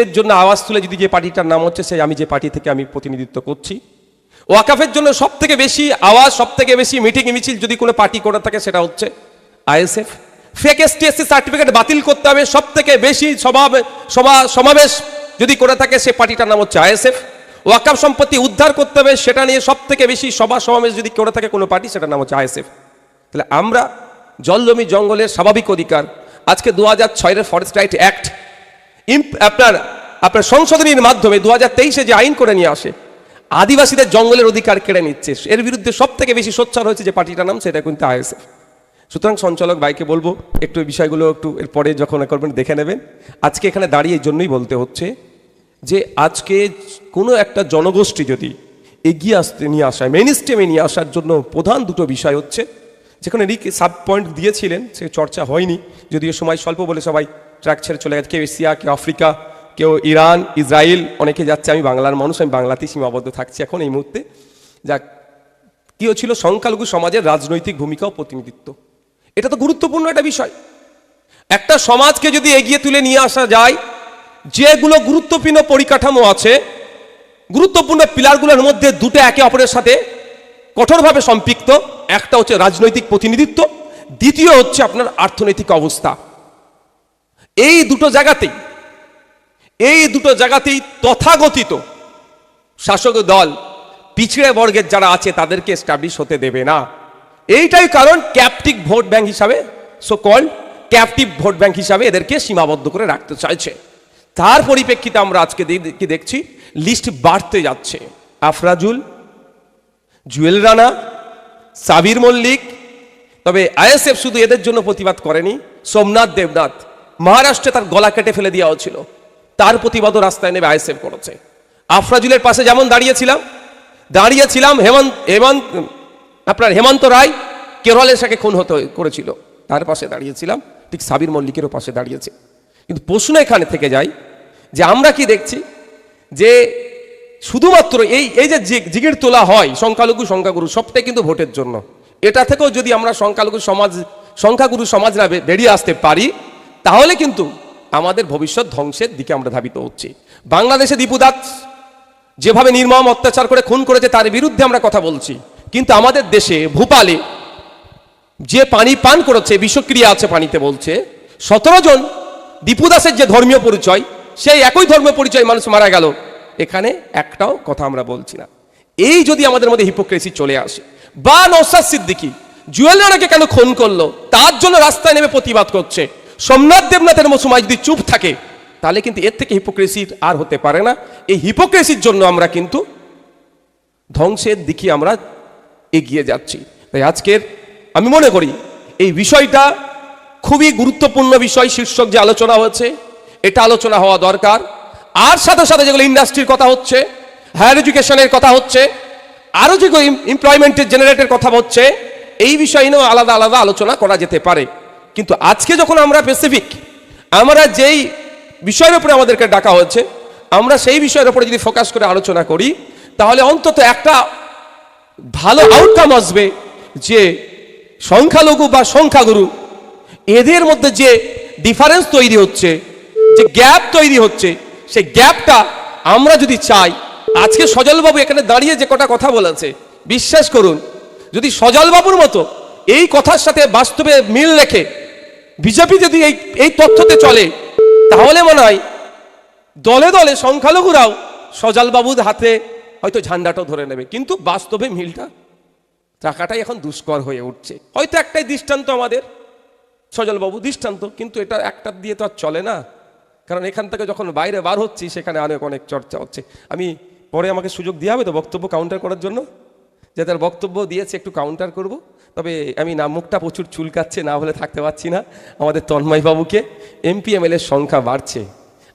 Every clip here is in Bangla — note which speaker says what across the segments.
Speaker 1: এর জন্য আওয়াজ তুলে যদি যে পার্টিটার নাম হচ্ছে সেই আমি যে পার্টি থেকে আমি প্রতিনিধিত্ব করছি, ওয়াকাফের জন্য সব থেকে বেশি আওয়াজ, সব থেকে বেশি মিটিং মিছিল যদি কোনো পার্টি করে থাকে সেটা হচ্ছে আইএসএফ। ফেক এসটিএসসি সার্টিফিকেট বাতিল করতে হবে, সব থেকে বেশি সমাবেশ যদি করে থাকে সে পার্টিটার নাম হচ্ছে আইএসএফ। ওয়াকাফ সম্পত্তি উদ্ধার করতে হবে, সেটা নিয়ে সব থেকে বেশি সমাবেশ যদি করে থাকে কোনো পার্টি, সেটার নাম হচ্ছে আইএসএফ। তাহলে আমরা জল জমি জঙ্গলের স্বাভাবিক অধিকার, আজকে 2006 ফরেস্ট রাইট অ্যাক্ট আপনার সংশোধনীর মাধ্যমে 2023 যে আইন করে নিয়ে আসে, আদিবাসীদের জঙ্গলের অধিকার কেড়ে নিচ্ছে, এর বিরুদ্ধে সব থেকে বেশি সোচ্চার হয়েছে যে পার্টিটার নাম, সেটা কিন্তু আইএসএফ। সুতরাং সঞ্চালক ভাইকে বলবো একটু এই বিষয়গুলো একটু এরপরে যখন করবেন দেখে নেবেন। আজকে এখানে দাঁড়িয়ে এই জন্যই বলতে হচ্ছে যে আজকে কোনো একটা জনগোষ্ঠী যদি এগিয়ে নিয়ে আসায়, মেইন স্ট্রিমে নিয়ে আসার জন্য প্রধান দুটো বিষয় হচ্ছে, যেখানে সাব পয়েন্ট দিয়েছিলেন সে চর্চা হয়নি, যদিও সময় স্বল্প বলে সবাই ট্র্যাক ছেড়ে চলে গেছে, কেউ এশিয়া, কেউ আফ্রিকা, কেউ ইরান, ইসরায়েল, অনেকে যাচ্ছে। আমি বাংলার মানুষ, আমি বাংলাতেই সীমাবদ্ধ থাকছি এখন এই মুহূর্তে। যাক, কী হচ্ছিল, সংখ্যালঘু সমাজের রাজনৈতিক ভূমিকা ও প্রতিনিধিত্ব, এটা তো গুরুত্বপূর্ণ একটা বিষয়। একটা সমাজকে যদি এগিয়ে তুলে নিয়ে আসা যায়, যেগুলো গুরুত্বপূর্ণ পরিকাঠামো আছে, গুরুত্বপূর্ণ পিলারগুলোর মধ্যে দুটো একে অপরের সাথে কঠোরভাবে সম্পৃক্ত, একটা হচ্ছে রাজনৈতিক প্রতিনিধিত্ব, দ্বিতীয় হচ্ছে আপনার অর্থনৈতিক অবস্থা। এই দুটো জায়গাতেই তথাগতিত শাসক দল পিছড়ে বর্গের যারা আছে তাদেরকে এস্টাবলিশ হতে দেবে না। এইটাই কারণ ক্যাপটিভ ভোট ব্যাংক হিসাবে, so called captive vote bank হিসাবে এদেরকে সীমাবদ্ধ করে রাখতে চাইছে। তার পরিপ্রেক্ষিতে আমরা আজকে কি দেখছি, লিস্ট বাড়তে যাচ্ছে। আফরাজুল, জুয়েল রানা, সাবির মল্লিক। তবে আইএসএফ শুধু এদের জন্য প্রতিবাদ করেনি, সোমনাথ দেবনাথ মহারাষ্ট্রে তার গলা কেটে ফেলে দেওয়া হচ্ছিল, তার প্রতিবাদও রাস্তায় নেমে আইএসএফ করেছে। আফরাজুলের পাশে যেমন দাঁড়িয়েছিলাম হেমন্ত রায় কেরলের সাথে খুন করেছিল, তার পাশে দাঁড়িয়েছিলাম, ঠিক সাবির মল্লিকেরও পাশে দাঁড়িয়েছে। কিন্তু প্রশ্ন এখানে থেকে যায় যে আমরা কি দেখছি যে শুধুমাত্র এই যে জিগির তোলা হয় সংখ্যাগুরু সবটাই কিন্তু ভোটের জন্য। এটা থেকেও যদি আমরা সংখ্যাগুরু সমাজরা বেরিয়ে আসতে পারি, তাহলে কিন্তু আমাদের ভবিষ্যৎ ধ্বংসের দিকে আমরা ধাবিত হচ্ছি। বাংলাদেশে দীপুদাস যেভাবে নির্মম অত্যাচার করে খুন করেছে তার বিরুদ্ধে আমরা কথা বলছি, কিন্তু আমাদের দেশে ভূপালে যে পানি পান করেছে, বিষক্রিয়া আছে পানিতে বলছে, 17 জন দীপুদাসের যে ধর্মীয় পরিচয়, সেই একই ধর্মীয় পরিচয় মানুষ মারা গেল, এখানে একটাও কথা আমরা বলছি না। এই যদি আমাদের মধ্যে হিপোক্রেসি চলে আসে, বা নওশাদ সিদ্দিকী জুয়েল রানাকে কেন খুন করলো তার জন্য রাস্তায় নেমে প্রতিবাদ করছে, সোমনাথ দেবনাথের মতো সময় যদি চুপ থাকে, তাহলে কিন্তু এর থেকে হিপোক্রেসি আর হতে পারে না। এই হিপোক্রেসির জন্য আমরা কিন্তু ধ্বংসের দিকে আমরা এগিয়ে যাচ্ছি। তাই আজকের আমি মনে করি এই বিষয়টা খুবই গুরুত্বপূর্ণ বিষয়, শীর্ষক যে আলোচনা হয়েছে এটা আলোচনা হওয়া দরকার। আর সাথে সাথে যেগুলো ইন্ডাস্ট্রির কথা হচ্ছে, হায়ার এডুকেশনের কথা হচ্ছে, আরও যেগুলো এমপ্লয়মেন্টের জেনারেটের কথা হচ্ছে, এই বিষয় নিয়েও আলাদা আলাদা আলোচনা করা যেতে পারে। কিন্তু আজকে যখন আমরা স্পেসিফিক আমরা যেই বিষয়ের উপরে আমাদেরকে ডাকা হয়েছে, আমরা সেই বিষয়ের উপরে যদি ফোকাস করে আলোচনা করি, তাহলে অন্তত একটা ভালো আউটকাম আসবে যে সংখ্যালঘু বা সংখ্যাগুরু এদের মধ্যে যে ডিফারেন্স তৈরি হচ্ছে, যে গ্যাপ তৈরি হচ্ছে, সেই গ্যাপটা আমরা যদি চাই, আজকে সজলবাবু এখানে দাঁড়িয়ে যে কটা কথা বলেছে, বিশ্বাস করুন যদি সজলবাবুর মতো এই কথার সাথে বাস্তবে মিল রেখে বিজেপি যদি এই তথ্যতে চলে, তাহলে মনে হয় দলে দলে সংখ্যালঘুরাও সজলবাবুর হাতে হয়তো ঝান্ডাটাও ধরে নেবে। কিন্তু বাস্তবে মিলটা রাখাটাই এখন দুষ্কর হয়ে উঠছে। হয়তো একটাই দৃষ্টান্ত আমাদের সজলবাবু দৃষ্টান্ত, কিন্তু এটা একটা দিয়ে তো আর চলে না, কারণ এখান থেকে যখন বাইরে বার হচ্ছি সেখানে অনেক চর্চা হচ্ছে। আমি পরে আমাকে সুযোগ দেওয়া হবে তো বক্তব্য কাউন্টার করার জন্য, যে তার বক্তব্য দিয়েছে একটু কাউন্টার করব। তবে আমি মুখটা প্রচুর চুলকাচ্ছে, না হলে থাকতে পারছি না। আমাদের তন্ময় বাবুকে এমপি এমএলএর সংখ্যা বাড়ছে,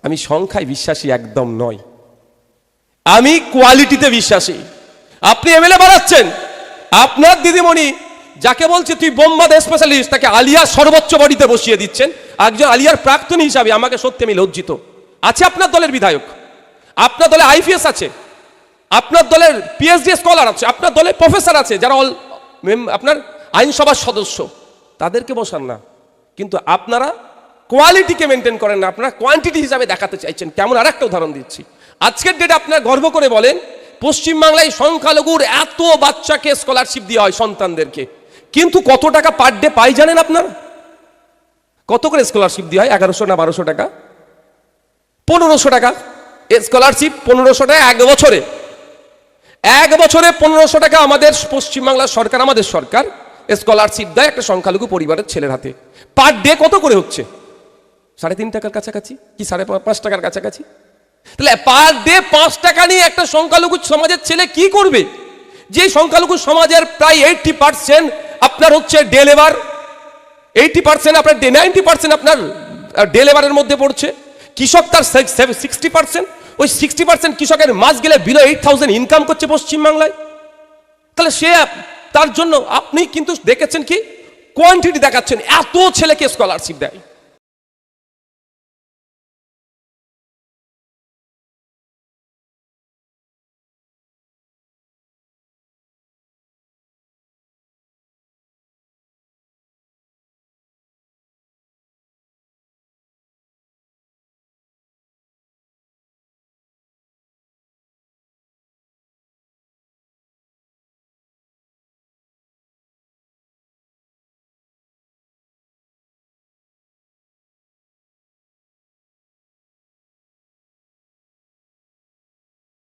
Speaker 1: আমি সংখ্যায় বিশ্বাসী একদম নয়, আমি কোয়ালিটিতে বিশ্বাসী। আপনি এমএলএ বাড়াচ্ছেন, আপনার দিদিমণি যাকে বলছে তুই বোমবাদ স্পেশালিস্ট, তাকে আলিয়ার সর্বোচ্চ বডিতে বসিয়ে দিচ্ছেন। একজন আলিয়ার প্রাক্তনী হিসাবে আমাকে সত্যি আমি লজ্জিত। আছে আপনার দলের বিধায়ক, আপনার দলে আইপিএস আছে, আপনার দলের পিএইচডি স্কলার আছে, আপনার দলে প্রফেসর আছে যারা আপনার আইনসভার সদস্য, তাদেরকে বসান না। কিন্তু আপনারা কোয়ালিটিকে মেনটেন করেন না, আপনারা কোয়ান্টিটি হিসাবে দেখাতে চাইছেন। কেমন আর একটা উদাহরণ দিচ্ছি। আজকের ডেটে আপনারা গর্ব করে বলেন পশ্চিমবাংলায় সংখ্যালঘুর এত বাচ্চাকে স্কলারশিপ দেওয়া হয় সন্তানদেরকে, কিন্তু কত টাকা পার ডে পাই জানেন আপনারা? কত করে স্কলারশিপ দেওয়া হয়? 1100 না 1200 টাকা? 1500 টাকা স্কলারশিপ। 1500 টাকা এক বছরে। এক বছরে 1500 টাকা আমাদের পশ্চিমবাংলার সরকার, আমাদের সরকার স্কলারশিপ দেয় একটা সংখ্যালঘু পরিবারের ছেলের হাতে। পার ডে কত করে হচ্ছে? 3.5 টাকার কাছাকাছি কি 5.5 টাকার কাছাকাছি। তাহলে পার ডে 5 টাকা নিয়ে একটা সংখ্যালঘু সমাজের ছেলে কি করবে? যে সংখ্যালঘু সমাজের প্রায় 80% আপনার হচ্ছে ডে লেবার, 80% আপনার 90% আপনার ডে লেবারের মধ্যে পড়ছে। কৃষক তার 60%, ওই 60% কৃষকের মাস গেলে বিলো 8000 ইনকাম করছে পশ্চিমবাংলায়। তাহলে সে তার জন্য আপনি কিন্তু দেখেছেন কি কোয়ান্টিটি দেখাচ্ছেন, এত ছেলেকে স্কলারশিপ দেয়।